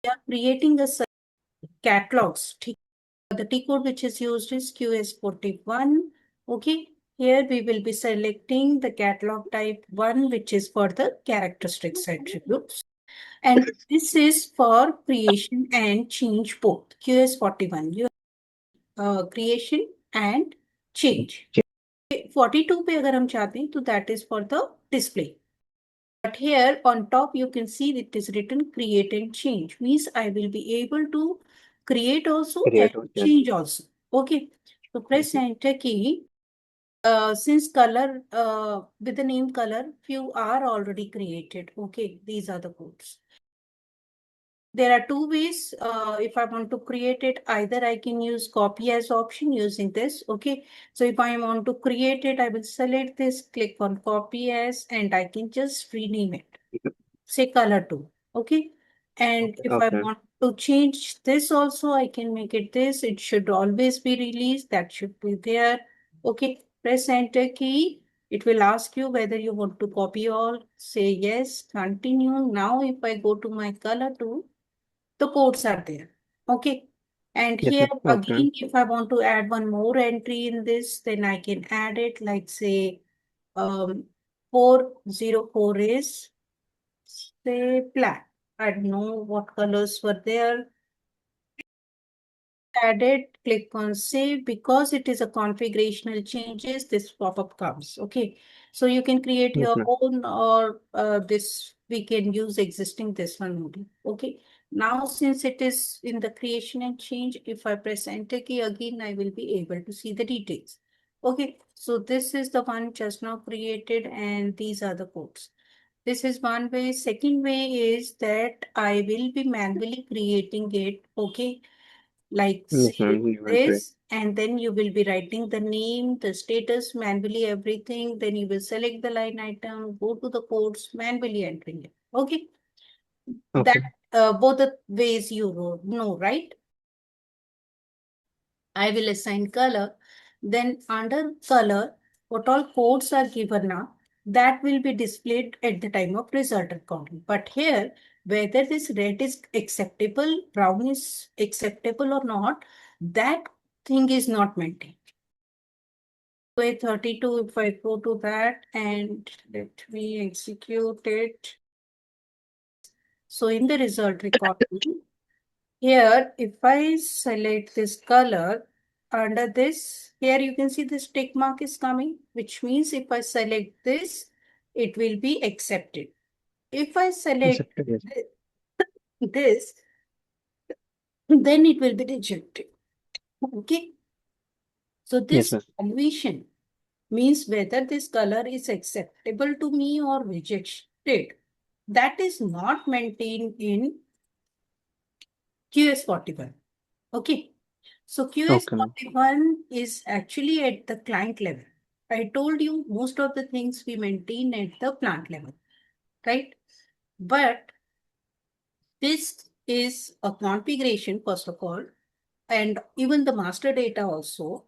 we are creating a catalogs. The T code which is used is QS41. Okay. Here we will be selecting the catalog type 1, which is for the characteristics attributes. And this is for creation and change both. QS41, creation and change. 42 पे अगर हम चाहते हैं तो that is for the display. But here on top you can see it is written create and change. Means I will be able to create also and change also. Okay. So press enter key. Since color with the name color, few are already created. Okay, these are the codes. There are two ways. If I want to create it, either I can use copy as option using this. Okay. So if I want to create it, I will select this, click on copy as, and I can just rename it. Say color 2. Okay. And if I want to change this also, I can make it this. It should always be released. That should be there. Okay. Press enter key. It will ask you whether you want to copy all. Say yes. Continue. Now, if I go to my color 2, the codes are there. Okay. And here again, if I want to add one more entry in this, then I can add it like say 404 is say black. I don't know what colors were there. Added, click on save. Because it is a configurational changes, this pop-up comes. Okay. So you can create your own, or this we can use existing this one only. Okay. Now, since it is in the creation and change, if I press enter key again, I will be able to see the details. Okay. So this is the one just now created, and these are the codes. This is one way. Second way is that I will be manually creating it. Okay. Like say this, and then you will be writing the name, the status, manually everything. Then you will select the line item, go to the codes, manually entering it. Okay. That both the ways you know, right? I will assign color. Then under color, what all codes are given now, that will be displayed at the time of result recording. But here, whether this red is acceptable, brown is acceptable or not, that thing is not maintained. Way 32, if I go to that and let me execute it. So in the result recording, here, if I select this color, under this, here you can see this tick mark is coming, which means if I select this, it will be accepted. If I select this, then it will be rejected. Okay. So this evaluation means whether this color is acceptable to me or rejected. That is not maintained in QS41. Okay. So QS41 is actually at the client level. I told you most of the things we maintain at the plant level, right? But this is a configuration, first of all, and even the master data also.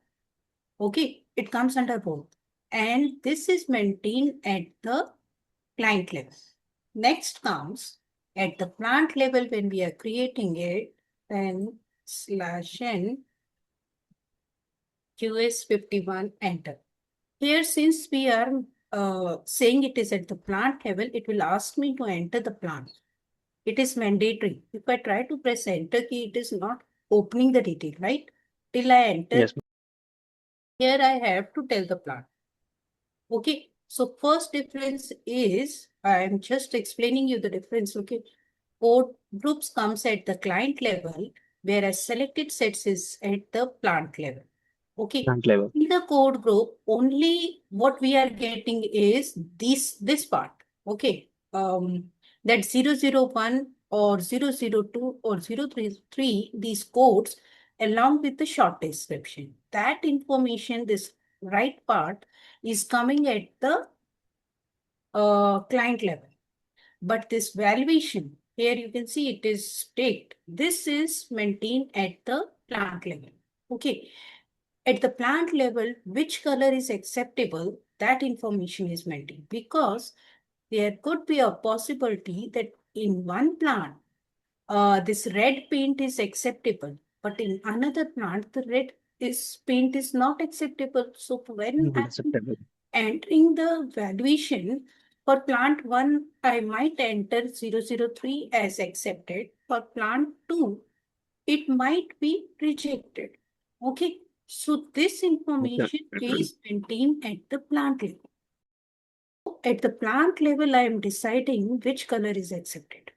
Okay, it comes under both. And this is maintained at the client level. Next comes at the plant level when we are creating it, then /n QS51 enter. Here, since we are saying it is at the plant level, it will ask me to enter the plant. It is mandatory. If I try to press enter key, it is not opening the detail, right? Till I enter, here I have to tell the plant. Okay. So first difference is, I am just explaining you the difference. Okay. Code groups comes at the client level, whereas selected sets is at the plant level. Okay. In the code group, only what we are getting is this part. Okay. That 001 or 002 or 033, these codes along with the short description. That information, this right part, is coming at the client level. But this valuation, here you can see it is staked. This is maintained at the plant level. Okay. At the plant level, which color is acceptable, that information is maintained, because there could be a possibility that in one plant, this red paint is acceptable, but in another plant, the red is paint is not acceptable. So when Not I'm acceptable. entering the valuation for plant 1, I might enter 003 as accepted. For plant 2, it might be rejected. Okay, so this Okay. information is maintained at the plant level. At the plant level, I am deciding which color is accepted.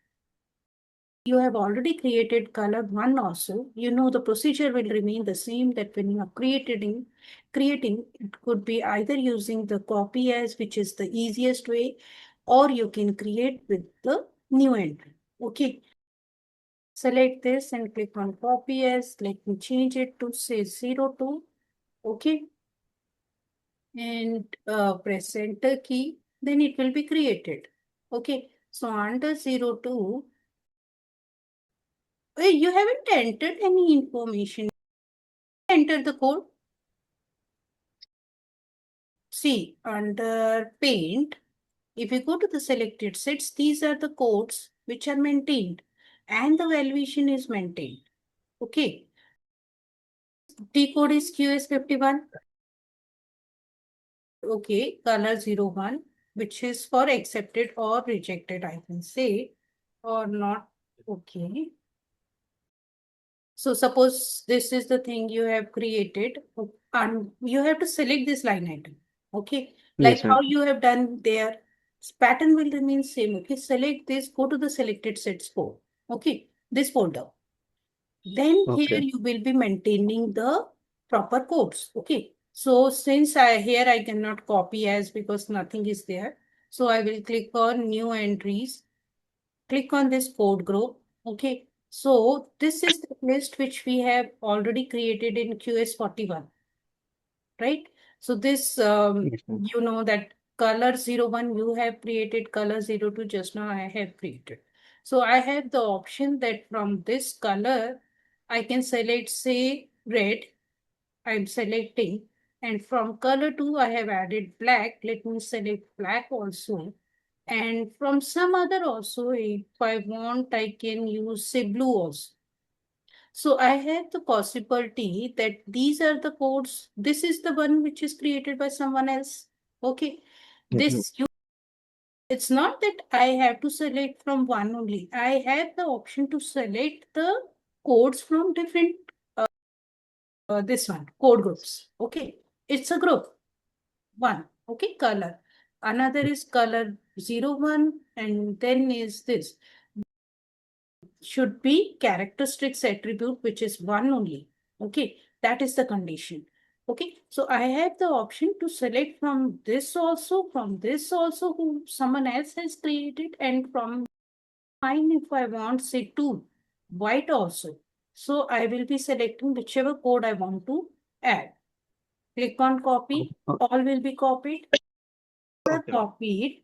You have already created color 1 also. You know the procedure will remain the same, that when you are creating, it could be either using the copy as, which is the easiest way, or you can create with the new entry. Okay. Select this and click on copy as. Let me change it to say 02. Okay. And press enter key. Then it will be created. Okay. So under 02, you haven't entered any information. Enter the code. See, under paint, if you go to the selected sets, these are the codes which are maintained and the valuation is maintained. Okay. T code is QS51. Okay. Color 01, which is for accepted or rejected, I can say, or not. Okay. So suppose this is the thing you have created and you have to select this line item. Okay. Like Yes, ma'am. how you have done there, pattern will remain same. Okay. Select this, go to the selected sets code. Okay. This folder. Then here Okay. you will be maintaining the proper codes. Okay. So since I cannot copy as because nothing is there. So I will click on new entries, click on this code group. Okay. So this is the list which we have already created in QS41, right? So this, Yes, ma'am. you know that color 01 you have created, color 02 just now I have created. So I have the option that from this color, I can select say red, I'm selecting, and from color 2 I have added black. Let me select black also. And from some other also, if I want, I can use say blue also. So I have the possibility that these are the codes. This is the one which is created by someone else. Okay. Yes, ma'am. It's not that I have to select from one only. I have the option to select the codes from different, this one, code groups. Okay. It's a group. One. Okay. Color. Another is color 01, and then is this. Should be characteristics attribute, which is one only. Okay, that is the condition. Okay, so I have the option to select from this also who someone else has created, and from mine if I want say two white also. So I will be selecting whichever code I want to add. Click on copy, all will be copied. Okay. Copied.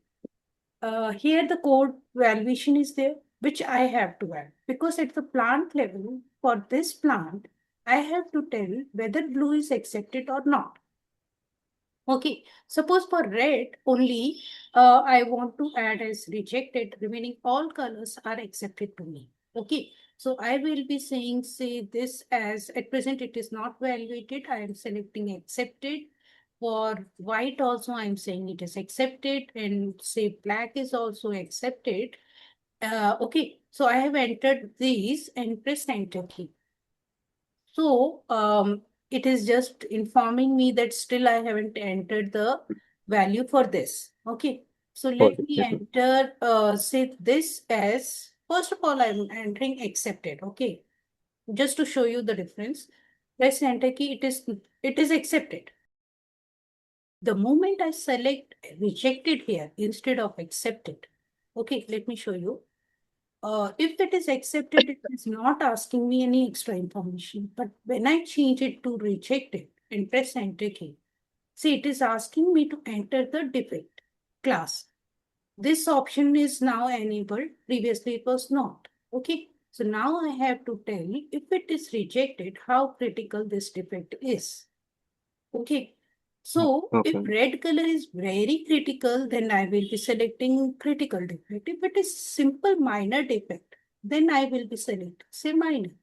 Here the code valuation is there, which I have to add. Because at the plant level, for this plant, I have to tell whether blue is accepted or not. Okay, suppose for red only, I want to add as rejected, remaining all colors are accepted to me. Okay, so I will be saying, say this as at present it is not evaluated. I am selecting accepted. For white also, I am saying it is accepted, and say black is also accepted. Okay, so I have entered these and pressed enter key. So it is just informing me that still I haven't entered the value for this. Okay. So let Okay. me Yes, ma'am. enter, say this as, first of all, I'm entering accepted. Okay. Just to show you the difference. Press enter key, it is accepted. The moment I select rejected here instead of accepted. Okay, let me show you. If it is accepted, it is not asking me any extra information. But when I change it to rejected and press enter key, see, it is asking me to enter the defect class. This option is now enabled. Previously, it was not. Okay. So now I have to tell if it is rejected, how critical this defect is. Okay. So if Okay. red color is very critical, then I will be selecting critical defect. If it is simple minor defect, then I will be select, say minor.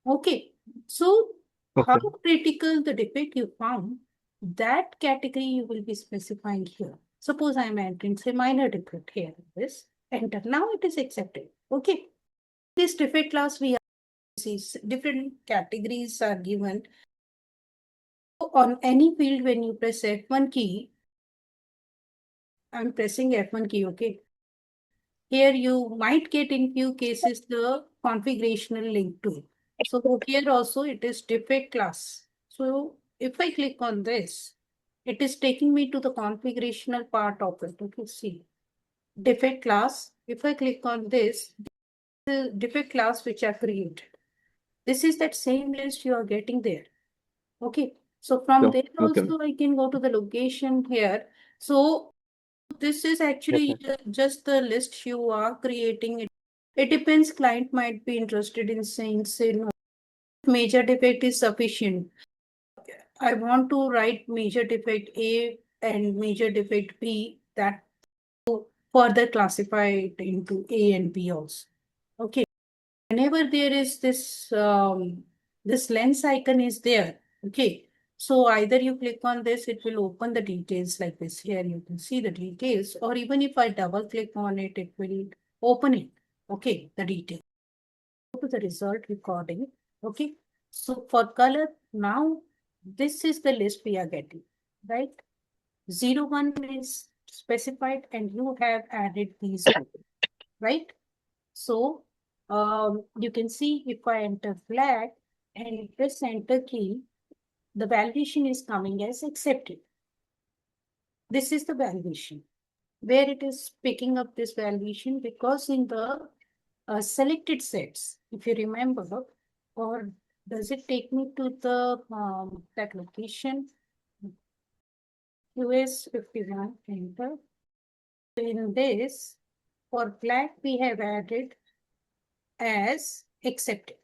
Okay. So how Okay. critical the defect you found, that category you will be specifying here. Suppose I am entering, say, minor defect here. This enter. Now it is accepted. Okay. This defect class we see different categories are given. On any field, when you press F1 key, I'm pressing F1 key, okay. Here you might get in few cases the configurational link to it. So here also it is defect class. So if I click on this, it is taking me to the configurational part of it. Okay, see defect class. If I click on this, the defect class which I created. This is that same list you are getting there. Okay. So from So, there okay. also I can go to the location here. So this is Yes, actually ma'am. just the list you are creating. It depends, client might be interested in saying, say, no, major defect is sufficient. I want to write major defect A and major defect B, that further classify it into A and B also. Okay. Whenever there is this lens icon is there, okay. So either you click on this, it will open the details like this. Here you can see the details, or even if I double click on it, it will open it. Okay, the details. Go to the result recording. Okay. So for color, now this is the list we are getting, right? 01 is specified and you have added these two, right? So you can see if I enter flag and press enter key, the validation is coming as accepted. This is the validation where it is picking up this validation, because in the selected sets, if you remember, or does it take me to the that location? QS51 enter. In this, for flag we have added as accepted,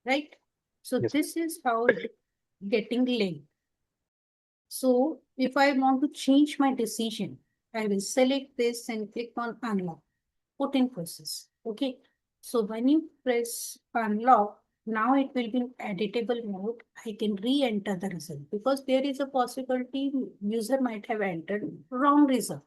right? So Yes. this is how it is getting linked. So if I want to change my decision, I will select this and click on unlock, put in process. Okay. So when you press unlock, now it will be in editable mode. I can re-enter the result because there is a possibility user might have entered wrong result.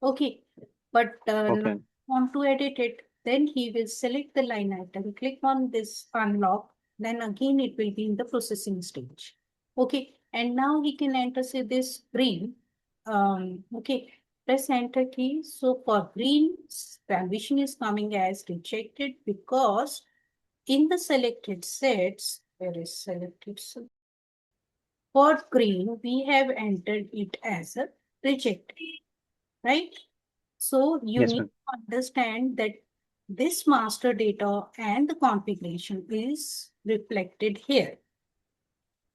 Okay, but now Okay. want to edit it, then he will select the line item, click on this unlock, then again it will be in the processing stage. Okay, and now he can enter, say, this green. Okay, press enter key. So for green, valuation is coming as rejected because in the selected sets, where is selected set? For green, we have entered it as a rejected, right? So you Yes, need ma'am. to understand that this master data and the configuration is reflected here.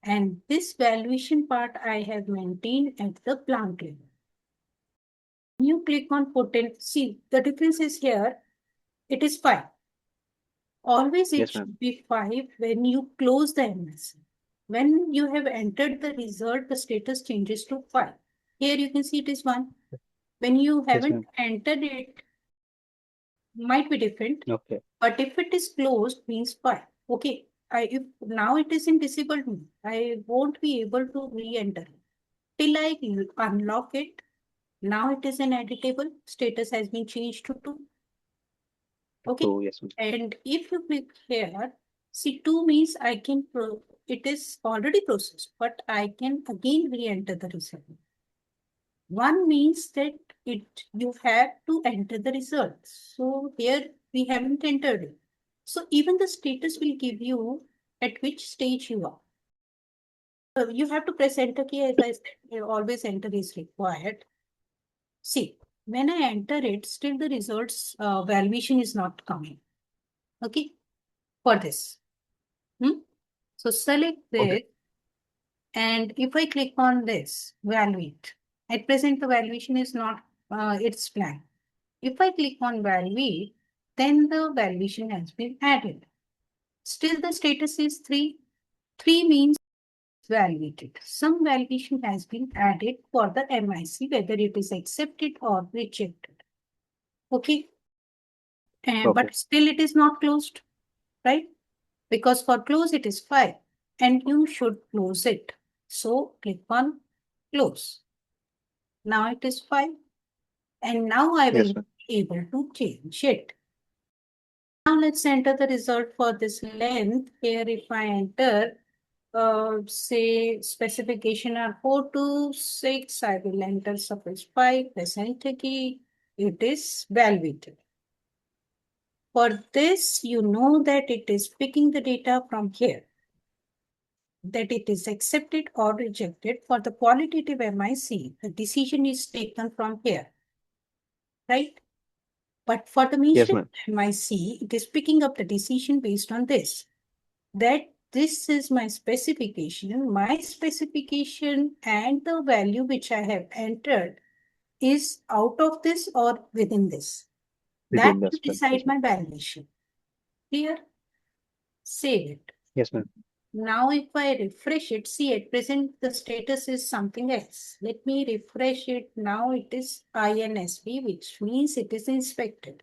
And this valuation part I have maintained at the plant level. When you click on potent, see the difference is here, it is 5. Always it Yes, ma'am. should be 5 when you close the MS. When you have entered the result, the status changes to 5. Here you can see it is 1. When you Yes, haven't ma'am. entered it, might be different. Okay. But if it is closed, means fine. Okay. If now it is in disabled mode, I won't be able to re-enter it. Till I unlock it. Now it is in editable. Status has been changed to 2. Okay. So, yes, ma'am. And if you click here, see 2 means I can it is already processed, but I can again re-enter the result. 1 means that you have to enter the results. So here we haven't entered it. So even the status will give you at which stage you are. You have to press enter key, as I said, always enter is required. See, when I enter it, still the results valuation is not coming. Okay, for this. So select Okay. this, and if I click on this, evaluate. At present, the valuation is not it's blank. If I click on validate, then the valuation has been added. Still the status is 3. 3 means validated. Some validation has been added for the MIC, whether it is accepted or rejected. Okay. Okay. But still it is not closed, right? Because for close it is 5 and you should close it. So click on close. Now it is 5 and now I will Yes, ma'am. be able to change it. Now let's enter the result for this length. Here if I enter say specification are 4 to 6, I will enter suppose 5, press enter key. It is validated. For this, you know that it is picking the data from here, that it is accepted or rejected. For the qualitative MIC, the decision is taken from here, right? But for the Yes, mainstream ma'am. MIC, it is picking up the decision based on this, that this is my specification and the value which I have entered is out of this or within this. That Within the will decide specification. my valuation. Here, save it. Yes, ma'am. Now, if I refresh it, see at present the status is something else. Let me refresh it. Now it is INSP, which means it is inspected.